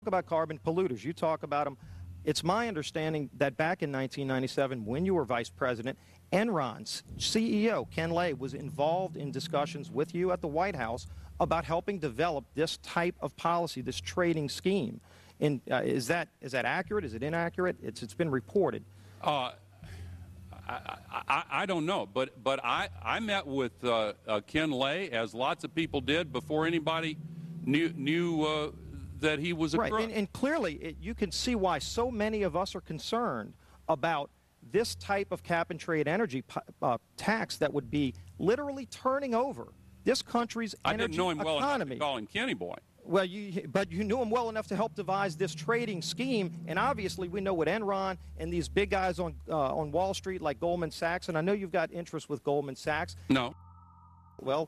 about carbon polluters. You talk about them. It's my understanding that back in 1997, when you were vice president, Enron's CEO, Ken Lay, was involved in discussions with you at the White House about helping develop this type of policy, this trading scheme. And is that accurate? Is it inaccurate? It's been reported. I don't know, but I met with Ken Lay, as lots of people did, before anybody knew that he was a crook. Right, and clearly you can see why so many of us are concerned about this type of cap-and-trade energy tax that would be literally turning over this country's energy economy. I didn't know him well enough to call him Kenny Boy. Well, but you knew him well enough to help devise this trading scheme, and obviously we know what Enron and these big guys on Wall Street like Goldman Sachs, and I know you've got interest with Goldman Sachs. No. Well,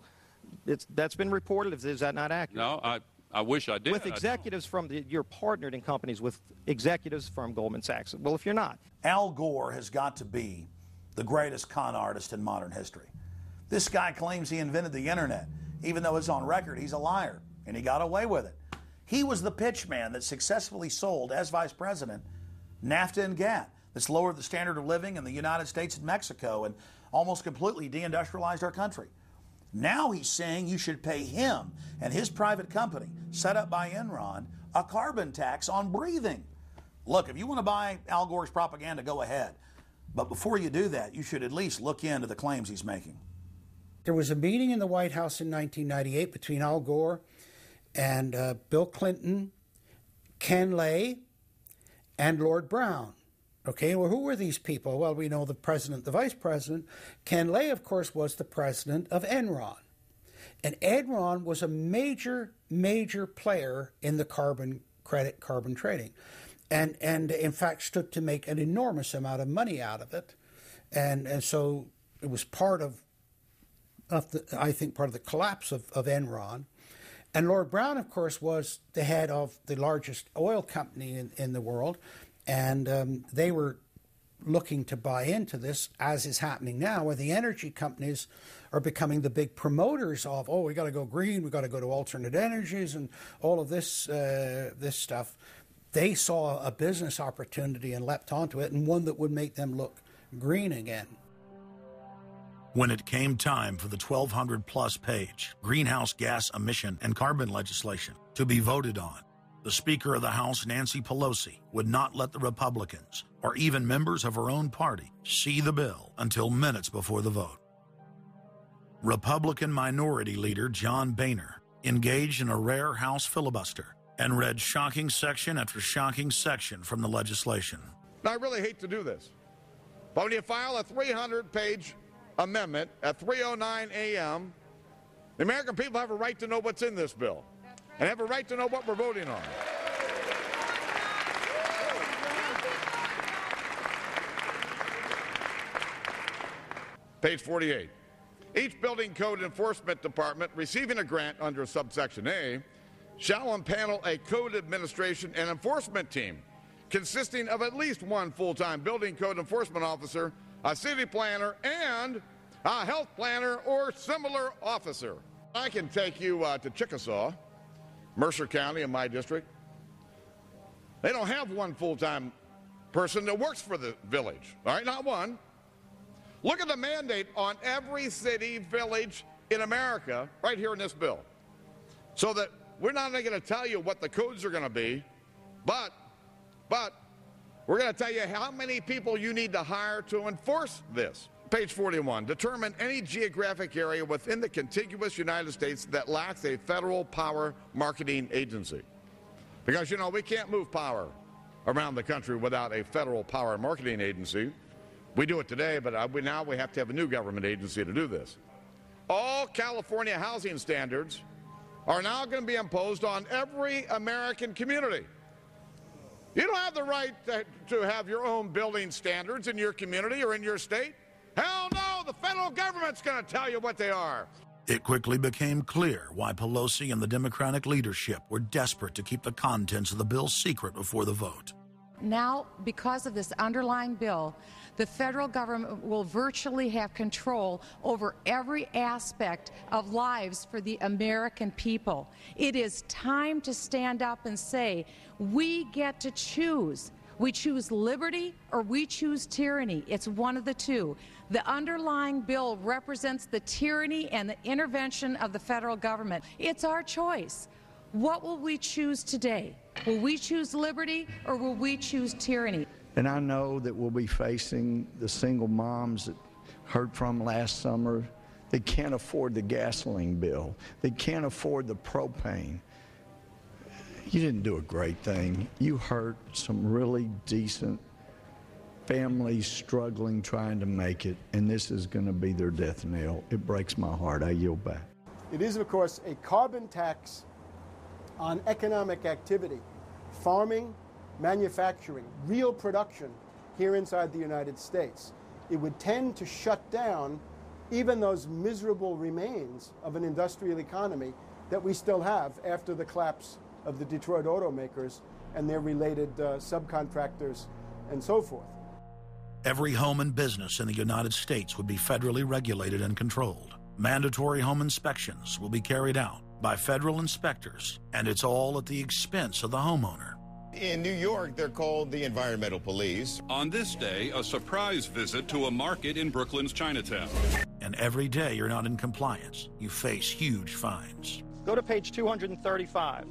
that's been reported. Is that not accurate? No, I wish I did. With executives from you're partnered in companies with executives from Goldman Sachs. Well, if you're not. Al Gore has got to be the greatest con artist in modern history. This guy claims he invented the internet, even though it's on record he's a liar, and he got away with it. He was the pitch man that successfully sold, as vice president, NAFTA and GATT. That's lowered the standard of living in the United States and Mexico and almost completely deindustrialized our country. Now he's saying you should pay him and his private company, set up by Enron, a carbon tax on breathing. Look, if you want to buy Al Gore's propaganda, go ahead. But before you do that, you should at least look into the claims he's making. There was a meeting in the White House in 1998 between Al Gore and Bill Clinton, Ken Lay, and Lord Brown. Okay, well, who were these people? Well, we know the president, the vice president. Ken Lay, of course, was the president of Enron. And Enron was a major player in the carbon trading. And in fact, stood to make an enormous amount of money out of it. And so it was part of the collapse of Enron. And Lord Brown, of course, was the head of the largest oil company in the world. And they were looking to buy into this, as is happening now, where the energy companies are becoming the big promoters of, oh, we got to go green, we got to go to alternate energies, and all of this stuff. They saw a business opportunity and leapt onto it, and one that would make them look green again. When it came time for the 1,200-plus page greenhouse gas emission and carbon legislation to be voted on, the Speaker of the House, Nancy Pelosi, would not let the Republicans, or even members of her own party, see the bill until minutes before the vote. Republican Minority Leader John Boehner engaged in a rare House filibuster and read shocking section after shocking section from the legislation. Now, I really hate to do this, but when you file a 300-page amendment at 3:09 a.m., the American people have a right to know what's in this bill. And have a right to know what we're voting on. Page 48. Each building code enforcement department receiving a grant under subsection A shall impanel a code administration and enforcement team consisting of at least one full-time building code enforcement officer, a city planner, and a health planner or similar officer. I can take you to Chickasaw, Mercer County in my district. They don't have one full-time person that works for the village, all right, not one. Look at the mandate on every city, village in America right here in this bill. So that we're not only going to tell you what the codes are going to be, but we're going to tell you how many people you need to hire to enforce this. Page 41, determine any geographic area within the contiguous United States that lacks a federal power marketing agency. Because, you know, we can't move power around the country without a federal power marketing agency. We do it today, but now we have to have a new government agency to do this. All California housing standards are now going to be imposed on every American community. You don't have the right to have your own building standards in your community or in your state. Hell no, the federal government's going to tell you what they are. It quickly became clear why Pelosi and the Democratic leadership were desperate to keep the contents of the bill secret before the vote. now, because of this underlying bill, the federal government will virtually have control over every aspect of lives for the American people. It is time to stand up and say, we get to choose. We choose liberty or we choose tyranny. It's one of the two. The underlying bill represents the tyranny and the intervention of the federal government. It's our choice. What will we choose today? Will we choose liberty or will we choose tyranny? And I know that we'll be facing the single moms that heard from last summer. They can't afford the gasoline bill. They can't afford the propane. You didn't do a great thing. You hurt some really decent families struggling, trying to make it, and this is going to be their death knell. It breaks my heart. I yield back. It is, of course, a carbon tax on economic activity, farming, manufacturing, real production here inside the United States. It would tend to shut down even those miserable remains of an industrial economy that we still have after the collapse of the Detroit automakers and their related subcontractors and so forth. Every home and business in the United States would be federally regulated and controlled. Mandatory home inspections will be carried out by federal inspectors, and it's all at the expense of the homeowner. In New York, they're called the Environmental Police. On this day, a surprise visit to a market in Brooklyn's Chinatown. And every day you're not in compliance, you face huge fines. Go to page 235.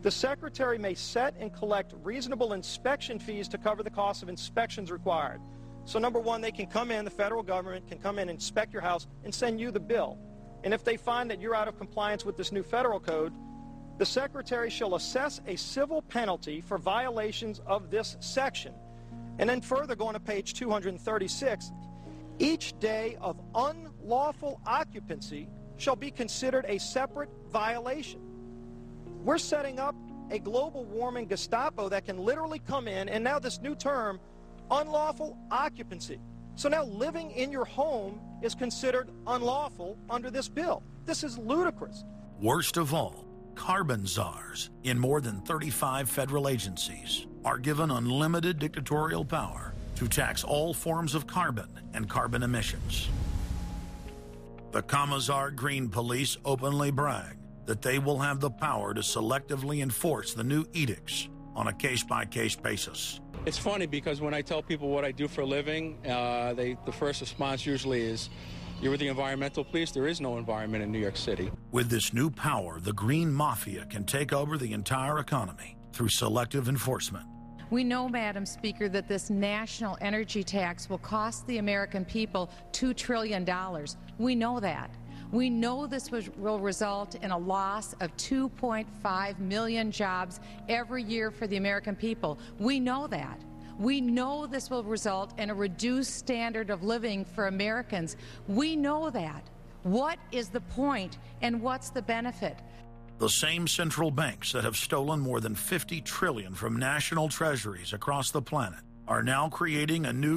The Secretary may set and collect reasonable inspection fees to cover the cost of inspections required. So number one, they can come in, the federal government can come in, inspect your house, and send you the bill. And if they find that you're out of compliance with this new federal code, the Secretary shall assess a civil penalty for violations of this section. And then further, going to page 236, each day of unlawful occupancy shall be considered a separate violation. We're setting up a global warming Gestapo that can literally come in, and now this new term, unlawful occupancy. So now living in your home is considered unlawful under this bill. This is ludicrous. Worst of all, carbon czars in more than 35 federal agencies are given unlimited dictatorial power to tax all forms of carbon and carbon emissions. The Commissar Green Police openly brag that they will have the power to selectively enforce the new edicts on a case-by-case basis. It's funny because when I tell people what I do for a living, the first response usually is, you're with the environmental police? There is no environment in New York City. With this new power, the Green Mafia can take over the entire economy through selective enforcement. We know, Madam Speaker, that this national energy tax will cost the American people $2 trillion. We know that. We know this will result in a loss of 2.5 million jobs every year for the American people. We know that. We know this will result in a reduced standard of living for Americans. We know that. What is the point and what's the benefit? The same central banks that have stolen more than $50 trillion from national treasuries across the planet are now creating a new